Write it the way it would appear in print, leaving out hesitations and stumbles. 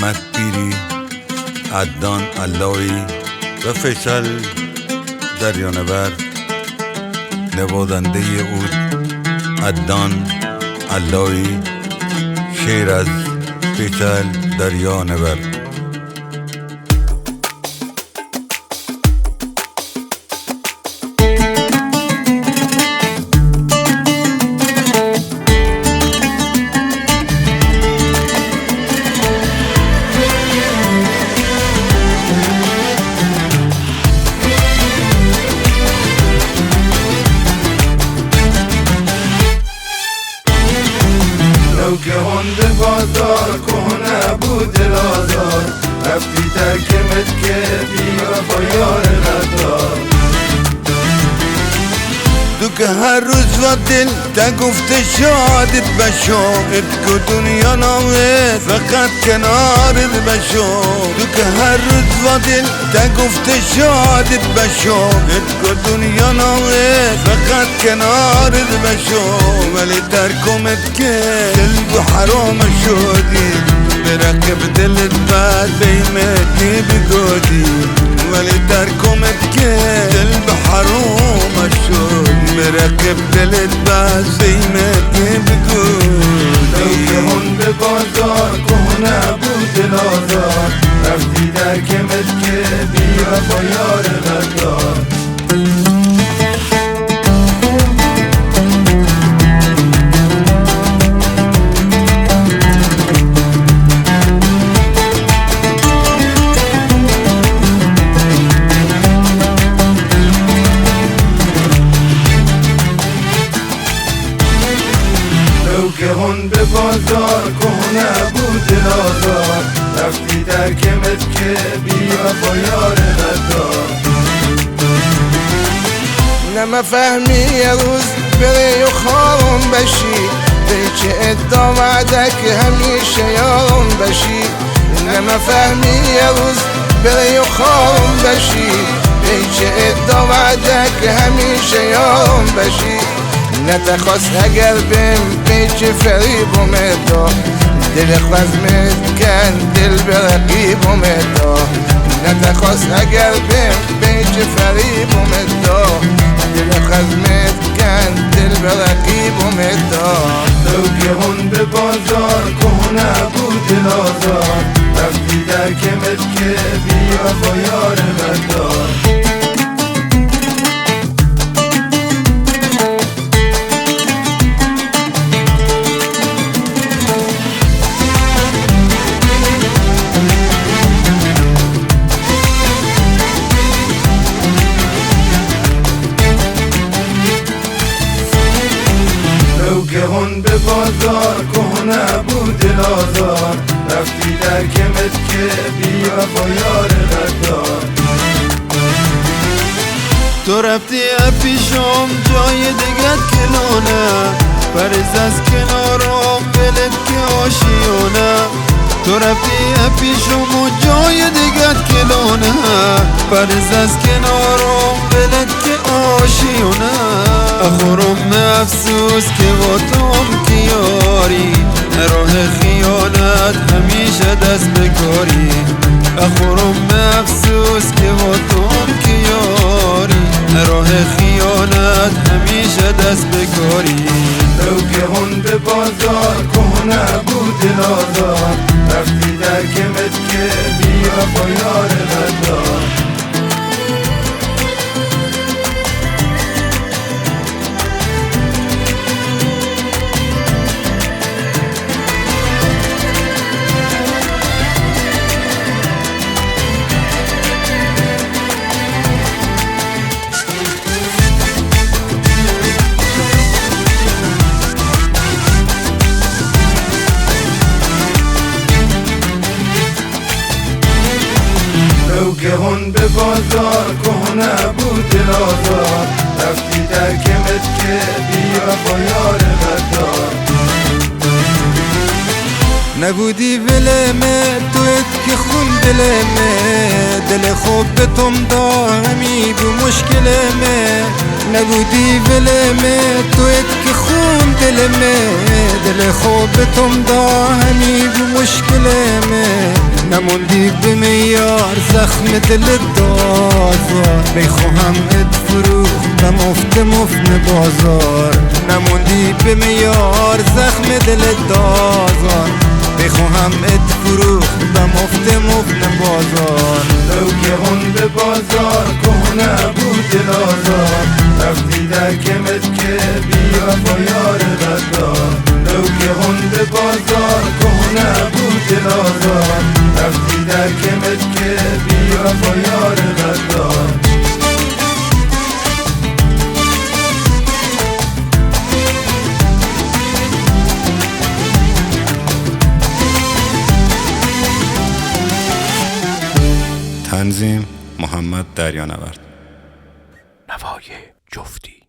محمد پیری، عدنان علایی و فیصل دریانورد. نوازنده اود عدنان علایی، شعر از فیصل دریانورد. نوکهان به بازار کهنه بود دلازار، رفتی ترکمت که بیا با یار غدار. تو که هر روز و دل تا گفته شادت بشو، ات که دنیا نامه فقط کنارت بشو. تو که هر روز و دل تا گفته شادت بشو، ات که دنیا نامه فقط کنارت بشو. ولی ترکمت که دل دو حرام شدی، برقب دلت بعد بیمتی بگودی. ولی ترکمت که دل به حرام شد، برقب دلت بعد بیمتی بگودی. نوکهان به بازار کهنه بود دلازار، رفتی ترکمت که بیا با یار غدار. نوکهان به بازار کهنه بود دلازار، رفتی ترکمت که بیا با یار غدار. نما فهمی یه روز بری و خارم بشی، چه ادام وعدک همیشه یارم بشی. نما فهمی یه روز بری و خارم بشی، چه ادام وعدک همیشه یارم بشی. نتخواست اگر بیم پیچ فریبم دا، دل خزمت کن دل برقیبم دا. نتخواست اگر بیم پیچ فریبم دا، دل خزمت کن دل برقیبم دا. نوکهان به بازار کهنه بود دلازار، رفتی ترکمت که بیا با یار غدار. نوکهان به بازار کهنه بود دلازار، رفتی ترکمت که بیا با یار غدار. تو رفتی پیشم جای دگت کلانه، پرز از کنارم ولت که آشیانه. تو رفتی پیشم و جای دگت کلانه، پرز از کنارم ولت که آشیانه. اخورم افسوس که با توم که یاری، راه خیانت همیشه دست بکاری. اخورم افسوس که با توم که یاری، راه خیانت همیشه دست بکاری. نوکهان به بازار کهنه بود دلازار، رفتی ترکمت که بیا با یار غدار. نوکهان به بازار کهنه بود دلازار، رفتی ترکمت که بیا با یار غدار. نبودی ولمه تویت که خون دلمه، دل خوب به تم دارمی بو مشکلمه. نبودی ولمه تویت که خون دلمه، دل خوب به تم دارمی بو مشکلمه. نموندی به میار زخم دل دازار بخواهم ات فروختم مفت بازار نموندی به میار زخم دل دازار بخواهم ات فروختم مفت بازار لو که اون به بازار کهنه بود دلازار رفتی در کمت که بیا با یار غدار لو که اون به بازار کهنه بود دلازار رفتی در کمت که بیا با یار غدار تنظیم محمد دریانورد. نوای جفتی.